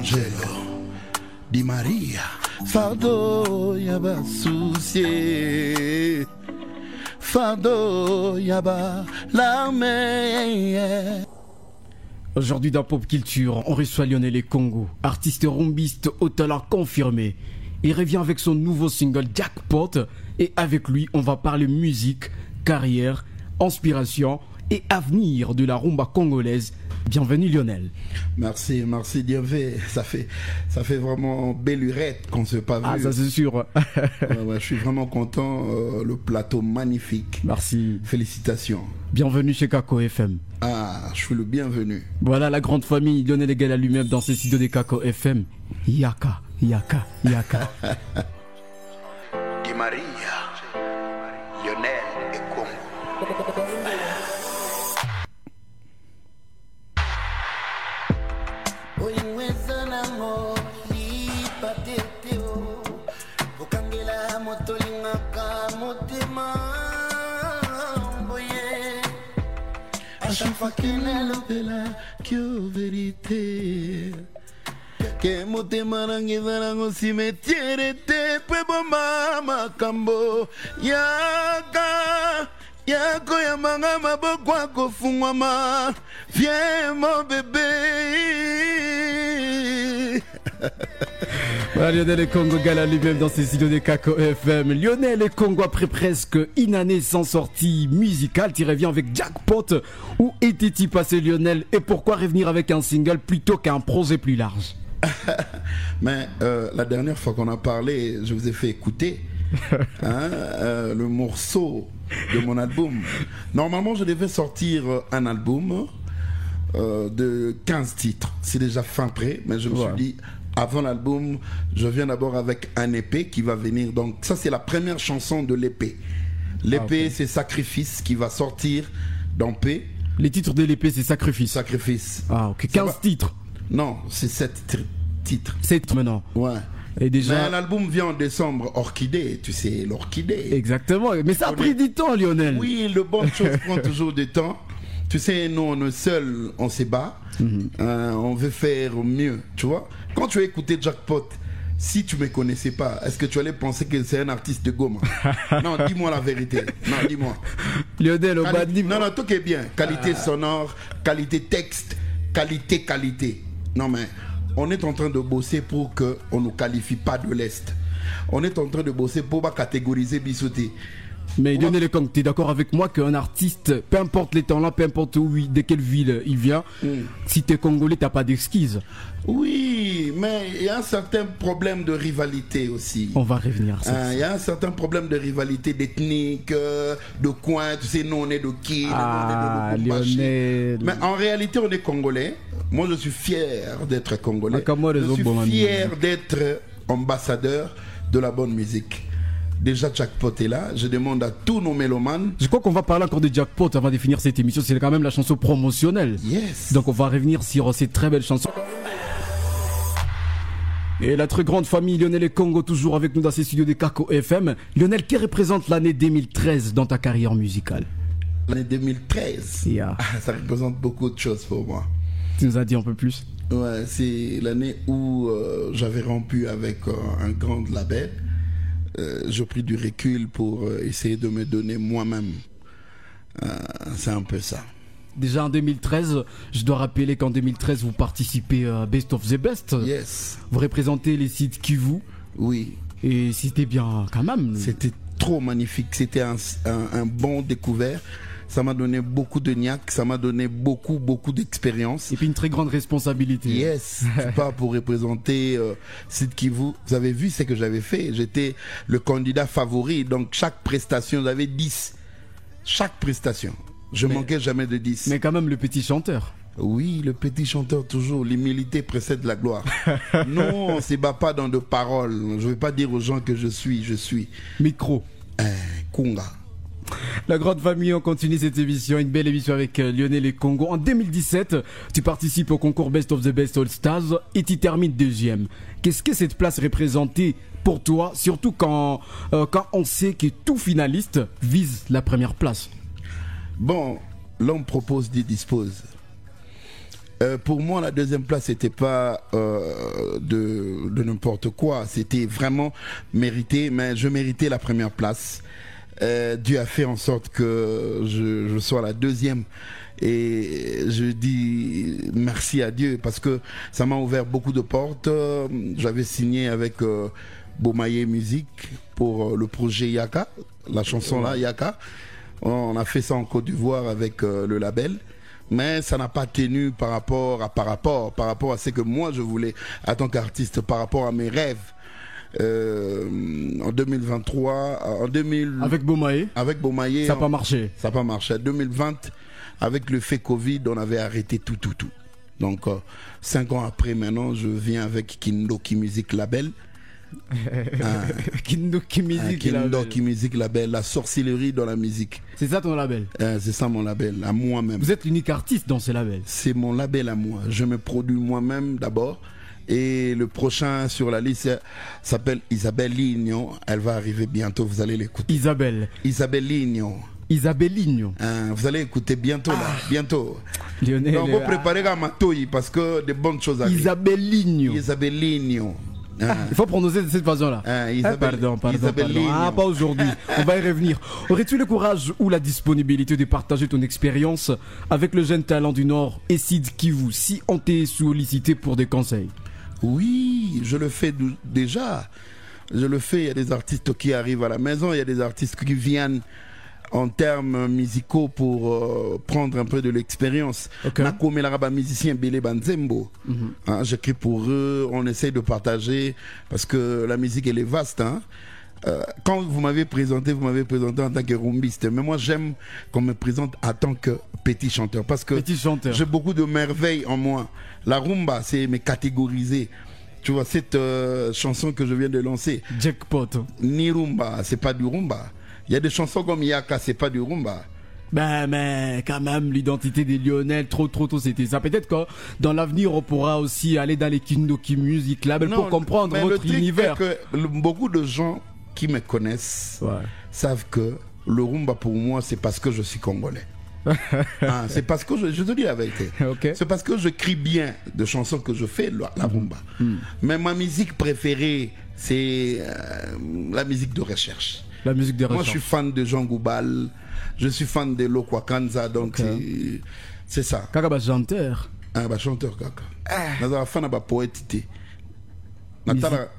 Angelo Di Maria, fardo yaba soucié, fardo yaba l'armée. Aujourd'hui dans Pop Culture, on reçoit Lionel et Congo, artiste rumbiste au talent confirmé. Il revient avec son nouveau single Jackpot et avec lui on va parler musique, carrière, inspiration et avenir de la rumba congolaise. Bienvenue Lionel. Merci Dieu. Ça fait vraiment belle lurette qu'on ne s'est pas vu. Ah ça c'est sûr. Je suis vraiment content, le plateau magnifique. Merci. Félicitations. Bienvenue chez Kako FM. Ah, je suis le bienvenu. Voilà la grande famille, Lionel égale à lui-même dans ses studios de Kako FM. Yaka. Di Maria, Lionel et Congo. À chaque fois qu'il est là, que vérité. Que motema nangiza nango cimetière te peboma makambo yaka yako ya manga maboko akofungwama viens mon bébé. Voilà, Lionel et Congo gala lui-même dans ses studios de Kako FM. Lionel et Congo après presque une année sans sortie musicale, tu reviens avec Jackpot. Où était-il passé Lionel et pourquoi revenir avec un single plutôt qu'un projet plus large? Mais la dernière fois qu'on a parlé, je vous ai fait écouter le morceau de mon album. Normalement, je devais sortir un album de 15 titres. C'est déjà fin prêt, mais je me suis dit, avant l'album, je viens d'abord avec un EP qui va venir. Donc ça, c'est la première chanson de l'EP. L'EP, c'est Sacrifice qui va sortir dans P. Les titres de l'EP, c'est Sacrifice. Sacrifice. Ah, ok. 15 titres. Non, c'est 7 titres. 7 maintenant. Ouais. Et déjà... Mais l'album vient en décembre, Orchidée, tu sais, l'orchidée. Exactement, mais ça a pris du temps, Lionel. Oui, le bon chose prend toujours du temps. Tu sais, nous, on est seuls, on se bat. On veut faire mieux, tu vois. Quand tu as écouté Jackpot, si tu ne me connaissais pas, est-ce que tu allais penser que c'est un artiste de Goma? Non, dis-moi la vérité. Non, dis-moi. Lionel, non, tout est bien. Qualité sonore, qualité texte, qualité. Non, mais on est en train de bosser pour qu'on ne nous qualifie pas de l'Est. On est en train de bosser pour pas catégoriser Bissouté. Mais Lionel et Congo, tu es d'accord avec moi qu'un artiste, peu importe les temps là, peu importe où, de quelle ville il vient, si tu es congolais, tu n'as pas d'excuses. Oui, mais il y a un certain problème de rivalité aussi. On va revenir à ça. Il y a un certain problème de rivalité d'ethnique, de coin. Tu sais, nous on est de qui, nous on est de Lionel. Mais en réalité, on est congolais. Moi, je suis fier d'être congolais. Je suis fier d'être ambassadeur de la bonne musique. Déjà Jackpot est là, je demande à tous nos mélomanes. Je crois qu'on va parler encore de Jackpot avant de finir cette émission, c'est quand même la chanson promotionnelle. Yes. Donc on va revenir sur cette très belle chanson. Et la très grande famille Lionel et Congo toujours avec nous dans ces studios de Kako FM. Lionel, qui représente l'année 2013 dans ta carrière musicale? L'année 2013 ça représente beaucoup de choses pour moi. Tu nous as dit un peu plus? Ouais, c'est l'année où j'avais rompu avec un grand label. J'ai pris du recul pour essayer de me donner moi-même. C'est un peu ça. Déjà en 2013, je dois rappeler qu'en 2013, vous participez à Best of the Best. Yes. Vous représentez les sites Kivu. Oui. Et c'était bien quand même. C'était trop magnifique. C'était un bon découvert. Ça m'a donné beaucoup de niaque, ça m'a donné beaucoup d'expérience. Et puis une très grande responsabilité. Yes, tu pars pour représenter Sud Kivu. Vous avez vu ce que j'avais fait. J'étais le candidat favori. Donc chaque prestation, j'avais 10. Chaque prestation. Je manquais jamais de 10. Mais quand même le petit chanteur. Oui, le petit chanteur toujours. L'humilité précède la gloire. Non, on ne se bat pas dans de paroles. Je ne vais pas dire aux gens que je suis. Micro. Kunga. La grande famille, on continue cette émission, une belle émission avec Lionel et Congo. En 2017, tu participes au concours Best of the Best All Stars et tu termines deuxième. Qu'est-ce que cette place représentait pour toi, surtout quand on sait que tout finaliste vise la première place? Bon, l'homme propose, Dieu dispose. Pour moi, la deuxième place, c'était pas de n'importe quoi. C'était vraiment mérité, mais je méritais la première place. Dieu a fait en sorte que je sois la deuxième. Et je dis merci à Dieu parce que ça m'a ouvert beaucoup de portes. J'avais signé avec Bomaye Musique pour le projet Yaka, la chanson là, Yaka. On a fait ça en Côte d'Ivoire avec le label. Mais ça n'a pas tenu par rapport à ce que moi je voulais en tant qu'artiste, par rapport à mes rêves. En 2023, avec Bomaye, ça n'a pas marché. Ça n'a pas marché. En 2020, avec le fait Covid, on avait arrêté tout. Donc 5 ans après, maintenant, je viens avec Kindoki Music Label. Kindoki Music Label, la sorcellerie dans la musique. C'est ça ton label? C'est ça mon label, à moi-même. Vous êtes l'unique artiste dans ce label? C'est mon label à moi. Je me produis moi-même d'abord. Et le prochain sur la liste s'appelle Isabelle Lignon. Elle va arriver bientôt, vous allez l'écouter. Isabelle Lignon. Vous allez écouter bientôt là, bientôt. Lionel, donc vous préparez à Matoyi parce que de bonnes choses arrivent. Isabelle Lignon. Il faut prononcer de cette façon-là. Pardon. Pas aujourd'hui. On va y revenir. Aurais-tu le courage ou la disponibilité de partager ton expérience avec le jeune talent du Nord, Sid Kivu, si on t'est sollicité pour des conseils? Oui, je le fais déjà. Je le fais. Il y a des artistes qui arrivent à la maison. Il y a des artistes qui viennent en termes musicaux pour prendre un peu de l'expérience. Nakome Laraba musicien Bele Banzembo. J'écris pour eux, on essaye de partager parce que la musique elle est vaste. Quand vous m'avez présenté en tant que rumbiste, mais moi j'aime qu'on me présente en tant que petit chanteur parce que j'ai beaucoup de merveilles en moi. La rumba, c'est me catégoriser. Tu vois cette chanson que je viens de lancer, Jackpot. Ni rumba, c'est pas du rumba. Il y a des chansons comme Yaka, c'est pas du rumba. Ben, mais quand même, l'identité des Lionel, trop tôt, c'était ça. Peut-être que dans l'avenir, on pourra aussi aller dans les Kindoki Music Label pour comprendre votre univers. Que beaucoup de gens qui me connaissent savent que le rumba pour moi, c'est parce que je suis congolais. C'est parce que je te dis la vérité. C'est parce que je crie bien de chansons que je fais la rumba. Mais ma musique préférée, c'est la musique de recherche. La musique de recherche. Moi, je suis fan de Jean Goubal, je suis fan de Lokwa Kanza, donc c'est ça. Kaka ba chanteur. Chanteur kaka. Naza fan ba poète.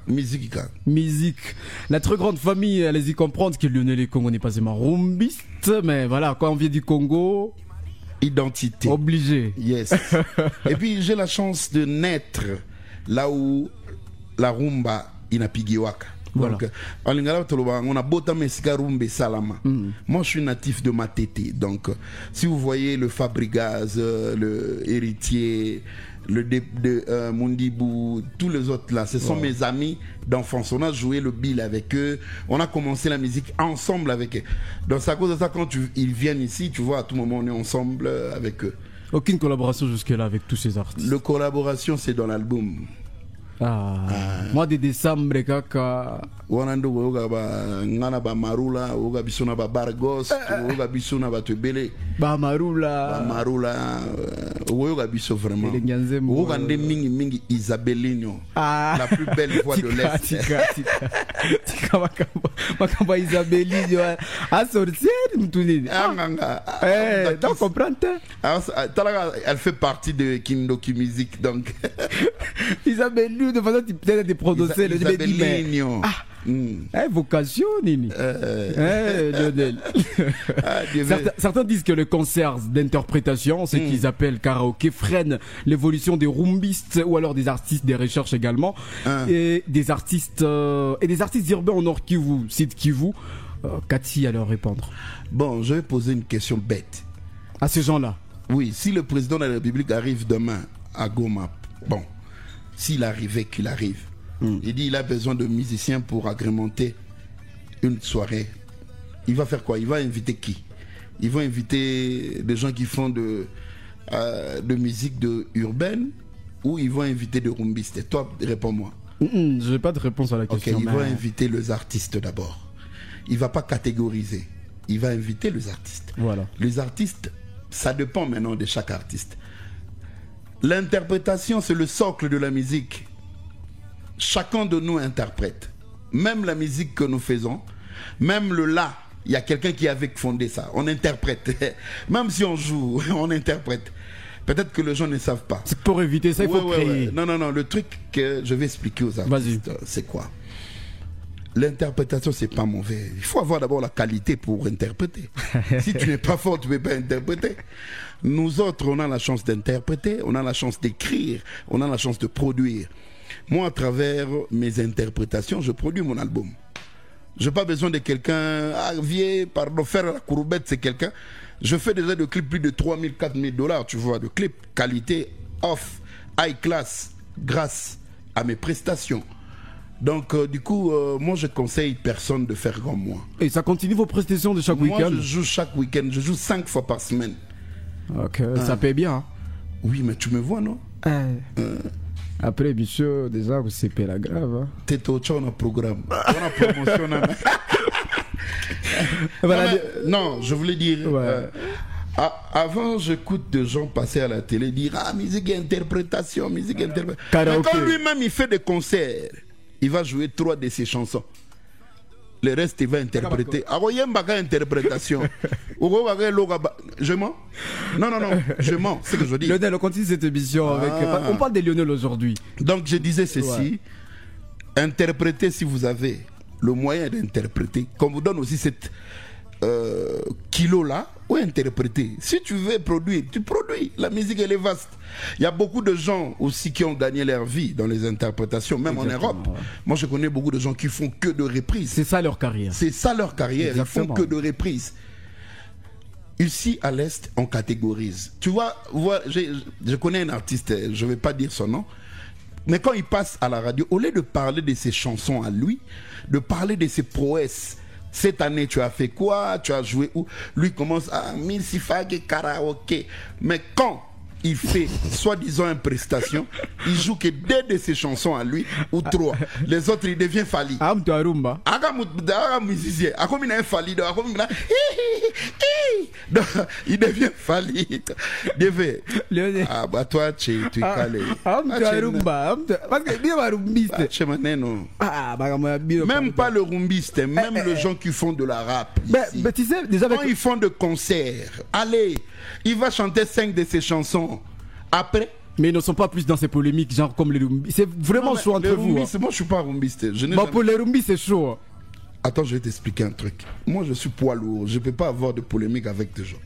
Musique. La très grande famille, allez-y comprendre que Lionel et Congo n'est pas seulement rumbiste, mais voilà, quand on vient du Congo, identité. Obligé. Yes. Et puis j'ai la chance de naître là où la rumba inapigiwaka. Voilà. Donc, on a beau temps rumbe salama. Moi, je suis natif de Matete. Donc, si vous voyez le Fabrigaz, le Héritier, le Mundibou, tous les autres là, ce sont mes amis d'enfance. On a joué le bill avec eux. On a commencé la musique ensemble avec eux. Donc, c'est à cause de ça, quand ils viennent ici, tu vois, à tout moment, on est ensemble avec eux. Aucune collaboration jusque-là avec tous ces artistes? La collaboration, c'est dans l'album. Mois de décembre, kaka. Wanando woga ba ngana ba marula woga bisona ba bargos woga bisona ba tebele ba marula woga biso vraiment woga nde mingi Isabelinho, la plus belle voix de l'Est. Tika makamba Isabelinho a sorti mtunini donc comprendre elle fait partie de Kindoki Music donc Isabelinho de façon peut-être de prononcer le Isabelinho. Vocation Nini. Certains disent que le concert d'interprétation, ce qu'ils appellent karaoké, freine l'évolution des rumbistes ou alors des artistes des recherches également et des artistes urbains au Nord Kivu, Sud Kivu. Cathy à leur répondre. Bon, je vais poser une question bête à ces gens-là. Oui, si le président de la République arrive demain à Goma, bon, s'il arrivait qu'il arrive, il dit il a besoin de musiciens pour agrémenter une soirée. Il va faire quoi? Il va inviter qui? Il va inviter des gens qui font de musique urbaine ou il va inviter des rumbistes? Et toi, réponds-moi. Je n'ai pas de réponse à la question. Il va inviter les artistes d'abord. Il ne va pas catégoriser. Il va inviter les artistes. Voilà. Les artistes, ça dépend maintenant de chaque artiste. L'interprétation, c'est le socle de la musique. Chacun de nous interprète. Même la musique que nous faisons, même le la, il y a quelqu'un qui avait fondé ça. On interprète. Même si on joue, on interprète. Peut-être que les gens ne savent pas. C'est pour éviter ça, il faut créer. Non, le truc que je vais expliquer aux artistes, c'est quoi? L'interprétation, c'est pas mauvais. Il faut avoir d'abord la qualité pour interpréter. Si tu n'es pas fort, tu ne peux pas interpréter. Nous autres, on a la chance d'interpréter, on a la chance d'écrire, on a la chance de produire. Moi, à travers mes interprétations, je produis mon album. Je n'ai pas besoin de quelqu'un, pardon, faire la courbette, c'est quelqu'un. Je fais déjà des clips plus de 3 000, 4 000 $, tu vois, de clips qualité, off, high class, grâce à mes prestations. Donc, du coup, moi, je conseille personne de faire comme moi. Et ça continue vos prestations de chaque week-end? Moi, je joue chaque week-end. Je joue 5 fois par semaine. Ok, ça paye bien. Hein? Oui, mais tu me vois, non? Après, bien sûr, déjà, vous c'est la grave. T'es au on a programme. On a promotion. Non, je voulais dire... Ouais. Avant, j'écoute des gens passer à la télé dire « Ah, musique et interprétation, musique et interprétation. » Mais quand lui-même, il fait des concerts, il va jouer 3 de ses chansons. Le reste, il va interpréter. Il y a interprétation. Je mens? Non, je mens, c'est ce que je dis. Lionel, on continue cette émission avec... On parle de Lionel aujourd'hui. Donc, je disais ceci. Interprétez si vous avez le moyen d'interpréter. Qu'on vous donne aussi cette kilo-là, ou interpréter. Si tu veux produire, tu produis. La musique, elle est vaste. Il y a beaucoup de gens aussi qui ont gagné leur vie dans les interprétations, même exactement, en Europe. Ouais. Moi, je connais beaucoup de gens qui font que de reprises. C'est ça leur carrière. C'est ça leur carrière. Exactement. Ils font que de reprises. Ici, à l'Est, on catégorise. Tu vois, je connais un artiste, je ne vais pas dire son nom, mais quand il passe à la radio, au lieu de parler de ses chansons à lui, de parler de ses prouesses, cette année, tu as fait quoi? Tu as joué où? Lui commence à Milsifag karaoké. Mais quand il fait, soi-disant, une prestation, il joue que 2 de ses chansons à lui, ou 3. Les autres, il devient Fali. Il devient Fali. Ah, bah toi, tu es calé. Même pas le rumbiste, même les gens qui font de la rap. Mais tu sais, déjà quand ils font de concerts, allez, il va chanter 5 de ses chansons. Après, mais ils ne sont pas plus dans ces polémiques, genre comme les rumbis. C'est vraiment chaud entre vous. Moi, je suis pas rumbiste. Pour les rumbis, c'est chaud. Attends, je vais t'expliquer un truc. Moi, je suis poids lourd. Je ne peux pas avoir de polémique avec des gens.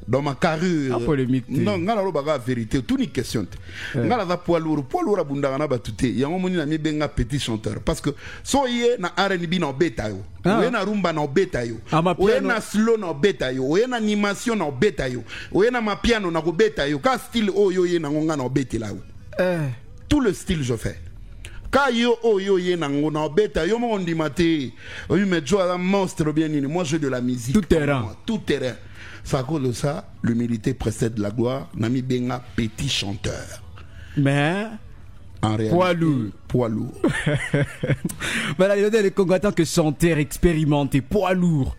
Dans ma carrière, polémique. Non, la vérité, tout une question. Ngala poids lourd abundana batute. Il y a un moment où benga petit chanteur parce que soyez na R&B na beta yo, ou na rumba na beta yo, ou na slow na beta yo, ou na animation na beta yo, ou na ma piano na beta yo. Ka style oyo ye na ngonga na beta là. Tout le style je fais. Ka yo oyo ye na ngonga na beta yo mo ndimate. Oui mais Joe la monstre bien ni. Moi je fais de la musique. Tout terrain. Tout terrain. Ça à cause de ça, l'humilité précède la gloire. Nami benga petit chanteur. Mais en réalité, poids lourd. Voilà, il y a des Congolais en tant que chanteur expérimenté, poids lourd.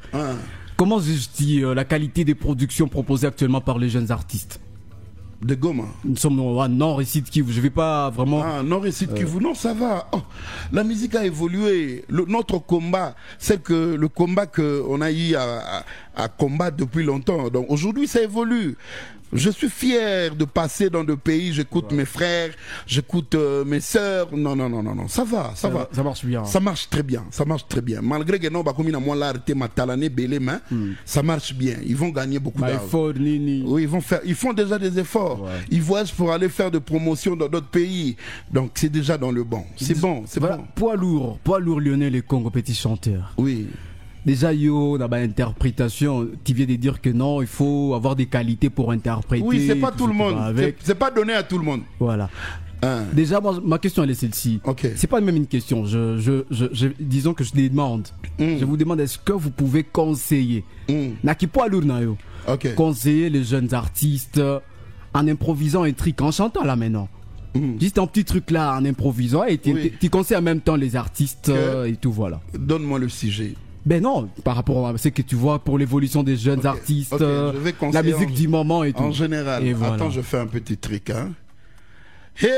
Comment je dis la qualité des productions proposées actuellement par les jeunes artistes? De Goma. Nous sommes à Nord et Sud Kivu. Je vais pas vraiment. Ah, Nord et Sud Kivu. Non, ça va. Oh, la musique a évolué. Notre combat, c'est que le combat qu'on a eu à combattre depuis longtemps. Donc aujourd'hui, ça évolue. Je suis fier de passer dans des pays, j'écoute mes frères, j'écoute mes sœurs. Non, ça va. Ça marche bien. Ça marche très bien, Malgré que non, comme il a moins l'art, ça marche bien. Ils vont gagner beaucoup d'argent. Oui, ils font déjà des efforts. Ouais. Ils voyagent pour aller faire des promotions dans d'autres pays. Donc c'est déjà dans le bon. C'est bon. Poids lourd Lionel les Congo, petit chanteur. Oui. Déjà, dans l'interprétation, tu viens de dire que non, il faut avoir des qualités pour interpréter. Oui, c'est pas tout le monde. C'est pas donné à tout le monde. Voilà. Déjà, ma question, elle est celle-ci. Okay. C'est pas même une question. Disons que je demande. Je vous demande, est-ce que vous pouvez conseiller conseiller les jeunes artistes en improvisant un truc, en chantant là maintenant? Juste un petit truc là, en improvisant. Et tu conseilles en même temps les artistes et tout, voilà. Donne-moi le sujet. Ben non, par rapport à ce que tu vois pour l'évolution des jeunes artistes, la musique du moment et tout. En général, attends, je fais un petit truc. Hey,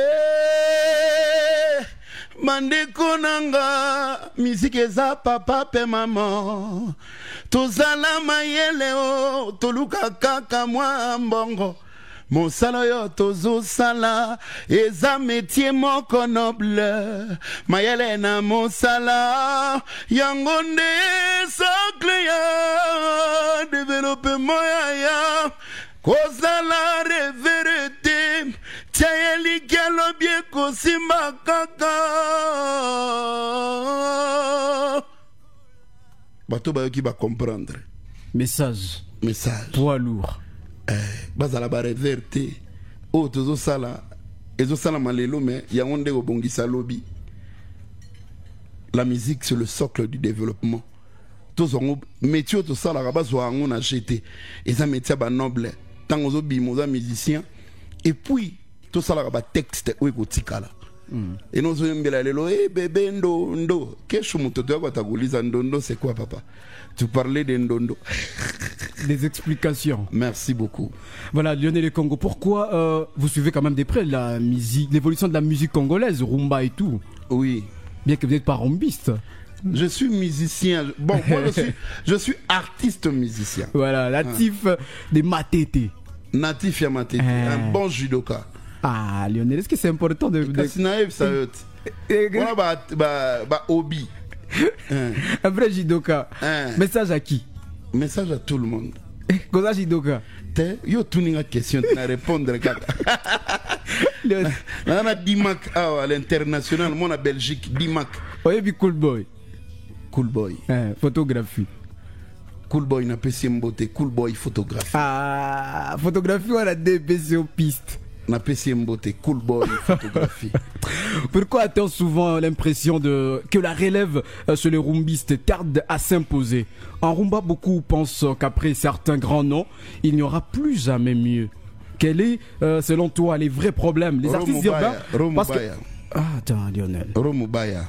bandeko nanga, musique eza papa pe maman. Tozala mayele o, toluka kaka mwa mbongo. Mosala yo tozo sala, eza métier moko noble. Mayele na mosala, yango nde socle ya, développement ya. Kozala reverete, tiayeli kialo bie kosimba kaka. Bato bayoki ba comprendre. Message. Poids lourd. Bazala ba reverte. O tozo sala, ezo sala malelo mais yango nde obongisa lobi. La musique c'est le socle du développement. Tozongo métier to sala rabazo ango na jeté. Eza métier ba noble. Tango zo bimoza musicien et puis tout ça là ba texte ou ekotikala et nous mbela lelo bébé ndo kesho mutoto yako atakuuliza ndondo c'est quoi papa, tu parlais de ndondo. Des explications. Merci beaucoup. Voilà, Lionel Congo, pourquoi vous suivez quand même de près la musique, l'évolution de la musique congolaise, rumba et tout? Oui, bien que vous n'êtes pas rumbiste. Je suis musicien. Bon, moi je suis artiste musicien. Voilà, natif de Matete. Natif ya Matete, un bon judoka. Ah, Lionel, est-ce que c'est important de... Kasinaev ça voilà ba hobby. Un vrai judoka. Message à qui? Message à tout le monde. Cosa judoka. Yo tuninga question na répondre kaka. On a Dimac à l'international, moi à Belgique, Dimac. Oyebi Cool Boy. Cool Boy. Photographie. Cool Boy n'a pas si mbote, Cool Boy photographie. Ah, photographie on a des PC aux pistes. N'a pas si mbote, Cool Boy photographie. Pourquoi a-t-on souvent l'impression que la relève sur les rumbistes tarde à s'imposer? En rumba, beaucoup pensent qu'après certains grands noms, il n'y aura plus jamais mieux. Quel est, selon toi, les vrais problèmes? Les artistes urbains parce que... Ah, attends, Lionel. Romubaya.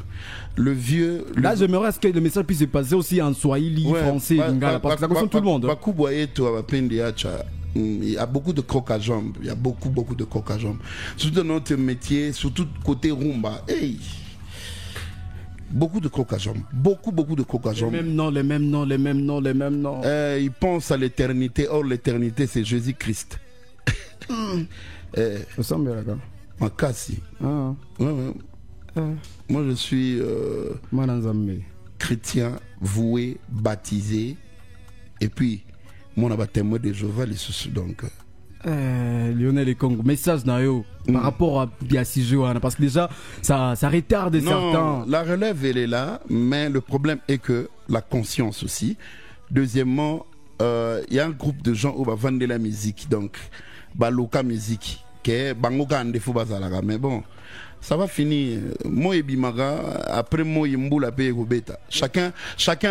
Le vieux. Là, j'aimerais que le message puisse se passer aussi en swahili, français, lingala, parce que ça concerne tout le monde. Il y a beaucoup de crocs à jambes. Il y a beaucoup de crocs à jambes. Surtout dans notre métier, surtout côté rumba. Hey. Beaucoup de crocs à jambes. Beaucoup de crocs à jambes. Les mêmes noms. Ils pensent à l'éternité. Or, l'éternité, c'est Jésus-Christ. Ça semble bien, d'accord. Makasi. Ah. Ouais. Moi, je suis chrétien, voué, baptisé. Et puis, mon baptême de Jéhovah, les sous donc. Lionel Congo, message nayo par rapport à Biasijoana, parce que déjà, ça retarde certains. La relève, elle est là, mais le problème est que la conscience aussi. Deuxièmement, il y a un groupe de gens où va vendre de la musique, donc, Baloka musique. Mais bon, ça va finir. Moi et Bimaga, après moi et Mboula paye Robeta. Chacun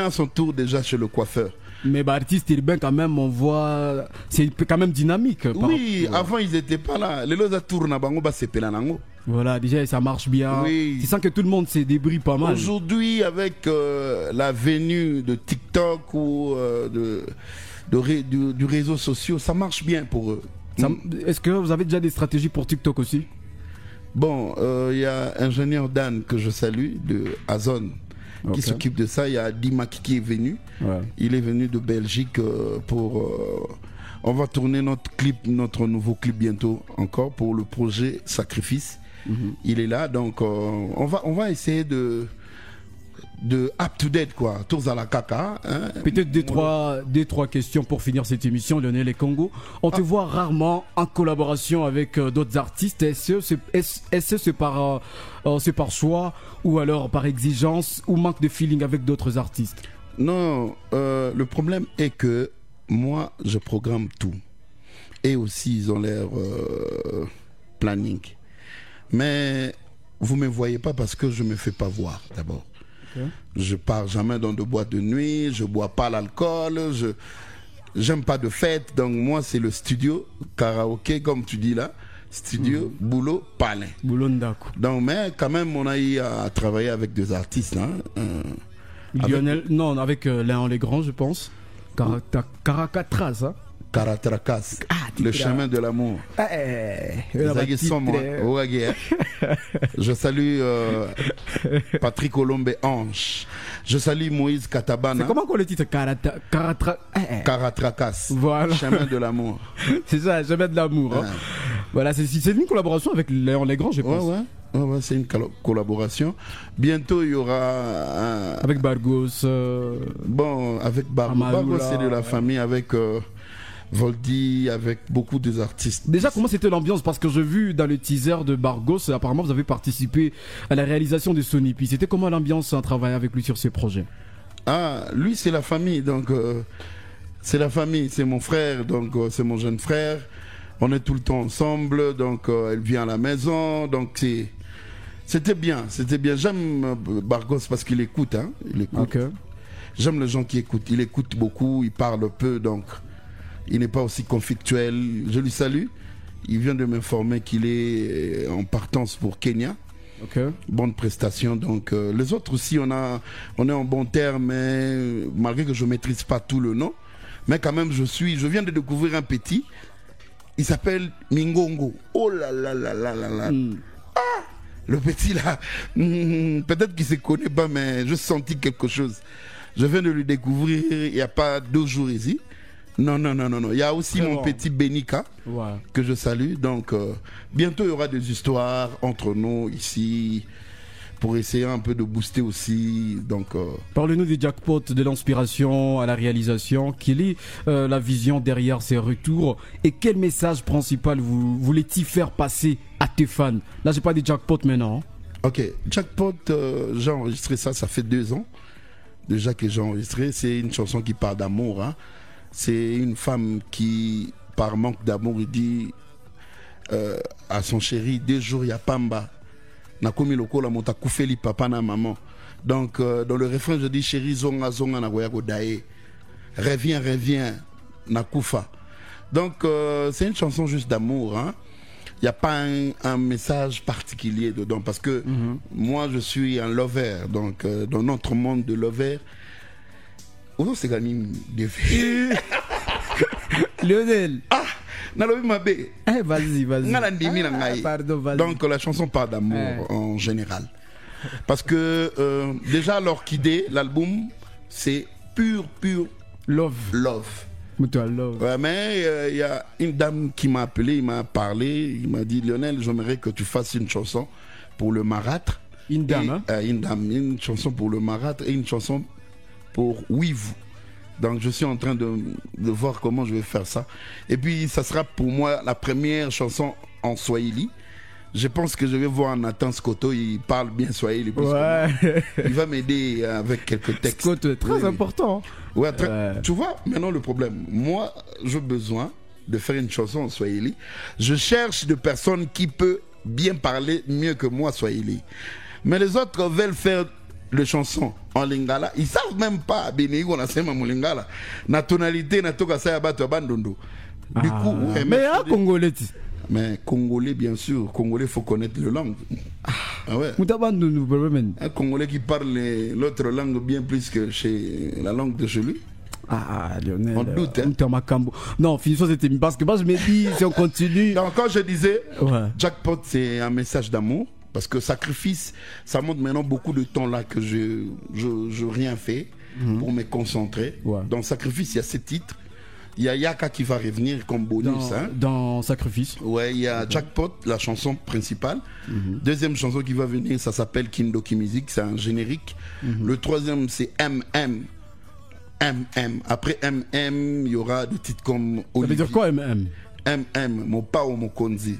a son tour déjà chez le coiffeur. Mais bah, artiste urbain quand même, on voit, c'est quand même dynamique. Oui, avant ils étaient pas là. Les loza tournent à Bango, c'est Pelanango. Voilà, déjà ça marche bien. Oui. Tu sens que tout le monde se débrouille pas mal. Aujourd'hui, avec la venue de TikTok ou du réseau social, ça marche bien pour eux. Est-ce que vous avez déjà des stratégies pour TikTok aussi? Bon, il y a ingénieur Dan que je salue de Azon qui s'occupe de ça. Il y a Dimac qui est venu. Ouais. Il est venu de Belgique pour... on va tourner notre nouveau clip bientôt encore pour le projet Sacrifice. Il est là, donc on va essayer de up-to-date quoi, tours à la caca. Hein? Peut-être deux, trois questions pour finir cette émission, Lionel Congo. On te voit rarement en collaboration avec d'autres artistes. Est-ce que c'est par choix ou alors par exigence ou manque de feeling avec d'autres artistes? Non, le problème est que moi, je programme tout. Et aussi, ils ont leur planning. Mais vous ne me voyez pas parce que je ne me fais pas voir d'abord. Je pars jamais dans de boîtes de nuit, je bois pas l'alcool, j'aime pas de fête, donc moi c'est le studio, karaoké comme tu dis là, studio, boulot, palais. Boulot ndako. Donc mais quand même on a eu à travailler avec des artistes. Hein, Lionel, avec Léon Legrand je pense, Caracatras. Hein? Karatrakas, le chemin de l'amour. Je salue Patrick Olombe Ange. Je salue Moïse Katabana. C'est comment qu'on le titre? Karatrakas, voilà. Chemin de l'amour. C'est ça, chemin de l'amour. Hein. Voilà, c'est une collaboration avec Léon Legrand, je pense. Ouais, c'est une collaboration. Bientôt, il y aura... avec Bargos. Bon, avec Bargos. Bargos, c'est de la famille, avec Voldy, avec beaucoup des artistes. Déjà, comment c'était l'ambiance? Parce que j'ai vu dans le teaser de Bargos, apparemment, vous avez participé à la réalisation de Sonipi. C'était comment l'ambiance en travaillant avec lui sur ces projets? Ah, lui, c'est la famille. Donc, c'est la famille. C'est mon frère, donc c'est mon jeune frère. On est tout le temps ensemble, donc elle vient à la maison, donc c'était bien. J'aime Bargos parce qu'il écoute, hein. Il écoute. Okay. J'aime les gens qui écoutent. Il écoute beaucoup, il parle peu, donc il n'est pas aussi conflictuel. Je lui salue. Il vient de m'informer qu'il est en partance pour Kenya. Okay. Bonne prestation. Donc les autres aussi, on est en bon terme, mais malgré que je ne maîtrise pas tout le nom, mais quand même je viens de découvrir un petit. Il s'appelle Mingongo. Oh là là là là là là. Ah, le petit là, peut-être qu'il ne se connaît pas, mais je sentis quelque chose. Je viens de le découvrir il n'y a pas 2 jours ici. Non. Il y a aussi mon petit Benika que je salue. Donc, bientôt, il y aura des histoires entre nous ici pour essayer un peu de booster aussi. Donc, parlez-nous du jackpot, de l'inspiration à la réalisation. Quelle est la vision derrière ces retours et quel message principal vous voulez-il faire passer à tes fans? Là, j'ai pas des jackpots maintenant. Ok, jackpot, j'ai enregistré ça fait 2 ans déjà que j'ai enregistré. C'est une chanson qui parle d'amour. Hein. C'est une femme qui, par manque d'amour, il dit à son chéri, 2 jours, il y a Pamba. Nakomi loko la monta koufeli papa na maman. Donc dans le refrain je dis chéri zonga zonga na goya godae. Reviens nakufa. Donc c'est une chanson juste d'amour, hein. Il n'y a pas un message particulier dedans parce que moi je suis un lover, donc dans notre monde de lover. Oh c'est gagné des Lionel. Ah vas-y. Pardon, vas-y. Donc la chanson parle d'amour en général. Parce que déjà l'orchidée, l'album, c'est pur love. Ouais, mais il y a une dame qui m'a appelé, il m'a parlé, il m'a dit Lionel, j'aimerais que tu fasses une chanson pour le marâtre. Une dame, une chanson pour le marâtre et une chanson pour Wivu. Donc je suis en train de voir comment je vais faire ça. Et puis ça sera pour moi la première chanson en Swahili. Je pense que je vais voir Nathan Scotto, il parle bien Swahili. Il va m'aider avec quelques textes. Scotto, très important. Ouais, tu vois, maintenant le problème. Moi, j'ai besoin de faire une chanson en Swahili. Je cherche des personnes qui peuvent bien parler mieux que moi Swahili. Mais les autres veulent faire les chansons en lingala, ils savent même pas béni on a sema lingala na tonalité na toka sa bato abandondo. Du coup mais un congolais. Mais congolais bien sûr, congolais faut connaître le langue. Ah ouais. Un congolais qui parle l'autre langue bien plus que chez la langue de chez lui. Ah Lionel. On doute hein. Non, finissons cette émission parce que moi je me dis si on continue. Donc quand je disais jackpot c'est un message d'amour. Parce que sacrifice, ça montre maintenant beaucoup de temps là que je rien fait pour me concentrer. Dans sacrifice, il y a 7 titres. Il y a Yaka qui va revenir comme bonus. Dans sacrifice. Ouais, il y a Jackpot, la chanson principale. Deuxième chanson qui va venir, ça s'appelle Kindoki Music, c'est un générique. Le troisième, c'est MM. Après MM, il y aura des titres comme Olivier. Ça veut dire quoi MM? mon Pao Mokonzi,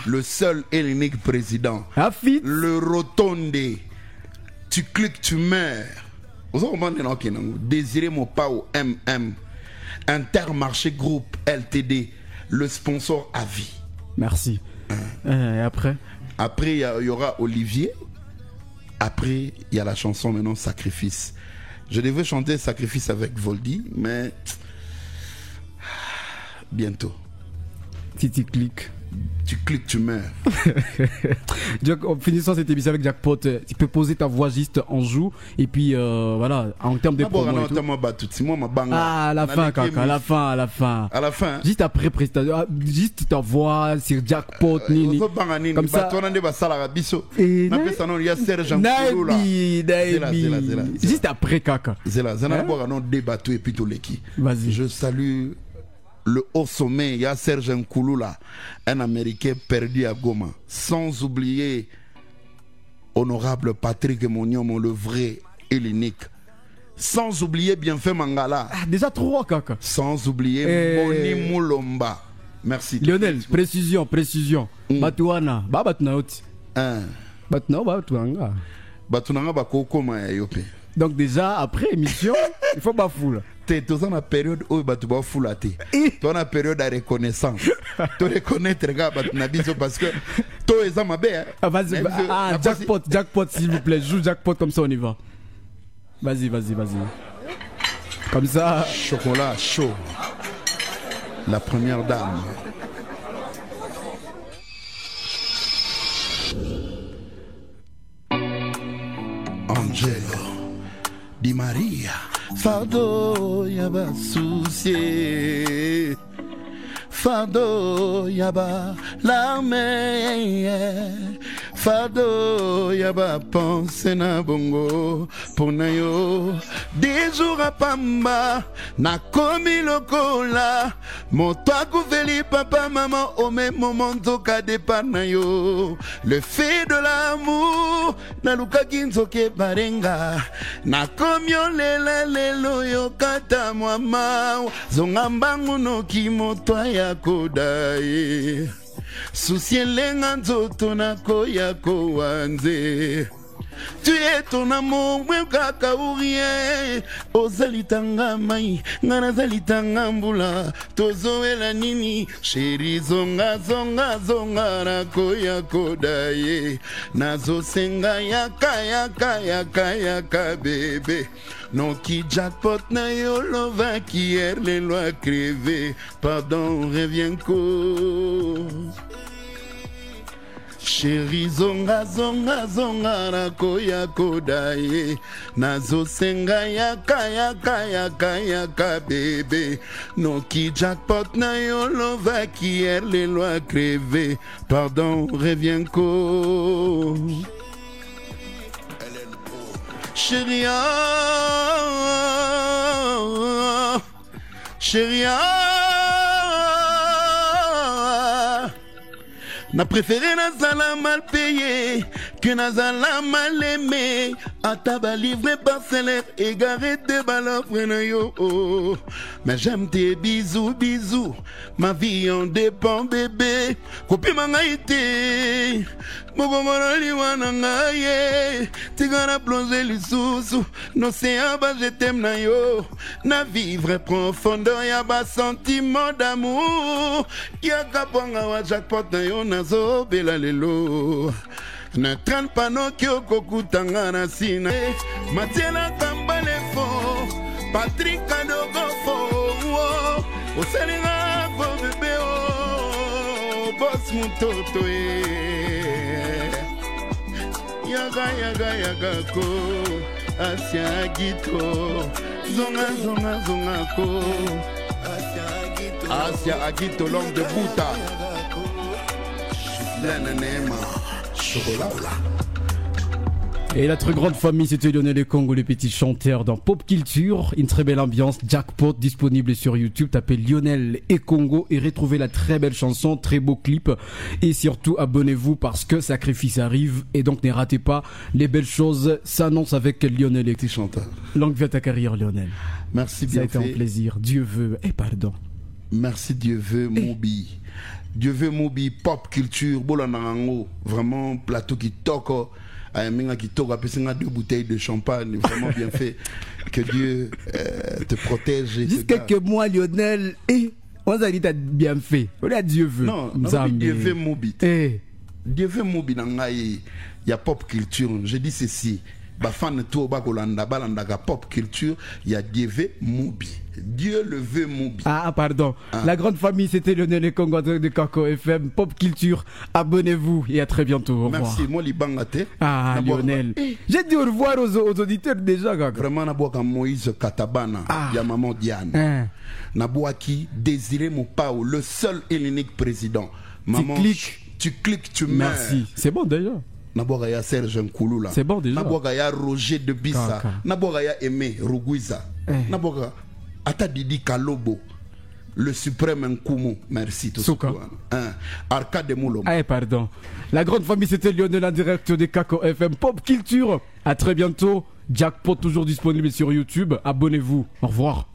le seul et l'unique président, le Rotonde, tu cliques, tu meurs. Désiré mon Pao Intermarché Groupe LTD, le sponsor à vie. Merci. Et après? Après, il y aura Olivier. Après, il y a la chanson maintenant Sacrifice. Je devais chanter Sacrifice avec Voldy, mais bientôt. Titi Click. tu cliques, tu meurs. Jack, en finissant cette émission avec Jackpot, tu peux poser ta voix juste en joue et puis voilà, en termes de promo et tout. À la fin, Kaka, à la fin. À la fin. Juste après prestation, juste ta voix sur Jackpot, Nini. Comme ça. Et juste après, Kaka. Vas-y. Je salue le haut sommet, il y a Serge Nkouloula, un Américain perdu à Goma. Sans oublier honorable Patrick Monyomo, le vrai et l'unique. Sans oublier Bienfait Mangala. Ah, déjà 3, Kaka. Sans oublier Moni Moulomba. Merci. Lionel, précision. Batouana, Batnaoti. Batouanga. Batouanga Bakokoma Yope. Donc déjà, après émission, il faut pas fouler. Tu es dans la période où tu vas fouler. Tu es dans la période de reconnaissance. Tu reconnais tes gars parce que tu es dans ma bête. Jackpot, s'il vous plaît. Joue Jackpot comme ça, on y va. Vas-y. Comme ça. Chocolat chaud. La première dame. Angelo Di Maria, fardo yaba souci, fardo yaba l'armée, fardo yaba pense na bongo, ponayo, des jours à pamba, na komi lokola, mon toit couveli papa maman au même moment toka de panayo, le fait de l'amour, na luka kinzoke barenga, na komyo lela lelo yokata mwama, zonga mbangu no kimoto ya kodai, susi lenga nzoto na koya kowanze. Tu es ton amour, kaka ou rien. Ozalitanga mai, ngana zalitanga mbula. Tozo ela nini, chéri zonga na koya kodaye. Nazo senga yaka bébé. Non qui jackpot na yo lova qui les lois crevé. Pardon, reviens ko. Chéri zonga na koya kodaye. Nazo senga yaka bébé. Non qui jackpot na yo lova qui les lois crevé. Pardon, reviens ko. Chéri na préféré nazala mal payé que nazala mal aimé. Ataba livré parcellaire égaré de balofre na yo. Mais j'aime tes bisous, ma vie en dépend bébé. Kopi mangaïté Mokomona liwana ngaye. Tigana plongé l'issoussou. N'océan ba je t'aime na yo. Na vivre profondeur ya ba sentiment d'amour. Yaka ponga wa jackpot na yo nazo bela lelo. Ne traîne pas no kyoko kutanga na sina. Matiela kambale fo. Patrick Kadogo fo. Oselinga fo bébé o. Boss mutoto Yaga ko. Asia Agito. Zonga ko. Asia Agito, l'homme de Bouta. Et la très grande famille, c'était Lionel et Congo, les petits chanteurs dans Pop Culture. Une très belle ambiance, Jackpot, disponible sur YouTube. Tapez Lionel et Congo et retrouvez la très belle chanson, très beau clip. Et surtout, abonnez-vous parce que Sacrifice arrive. Et donc, ne ratez pas, les belles choses s'annoncent avec Lionel et petits chanteurs. Longue vie à ta carrière, Lionel. Merci bien. Ça a été un plaisir. Dieu veut. Et pardon. Merci, Dieu veut, Mobi. Dieu veut Mobi, Pop Culture, Bolanango. Vraiment, plateau qui toque. Qui toque, après 2 bouteilles de champagne. Vraiment bien fait. Que Dieu te protège. Juste quelques mois, Lionel. On a dit bien fait. On a Dieu veut. Non, Dieu veut Mobi. Dieu veut Mobi. Il y a Pop Culture. Je dis ceci. bafan to bakolanda balandaka pop culture ya Dieu Mubi. Dieu le veut Mubi. Ah pardon. La grande famille, c'était Lionel et Congo de Kako FM Pop Culture. Abonnez-vous et à très bientôt. Au revoir. Merci. Moi Libangate. Ah Lionel. J'ai dit au revoir aux auditeurs déjà. Vraiment naboaka Moïse Katabana ya maman Diane. Naboaki Désiré Moupao, le seul et l'unique président. Maman, tu cliques, tu meurs. Merci. C'est bon d'ailleurs. Naboaka ya Serge Nkoulou là. C'est bon déjà. Naboaka ya Roger de Bissa. Naboaka ya Aimé Rougouiza. Naboaka Ata Didi Kalobo, le suprême Nkoumou. Merci tout ça. Arcade Moulom. Ah pardon. La grande famille, c'était Lionel en direct des Kako FM Pop Culture. À très bientôt. Jackpot toujours disponible sur YouTube. Abonnez-vous. Au revoir.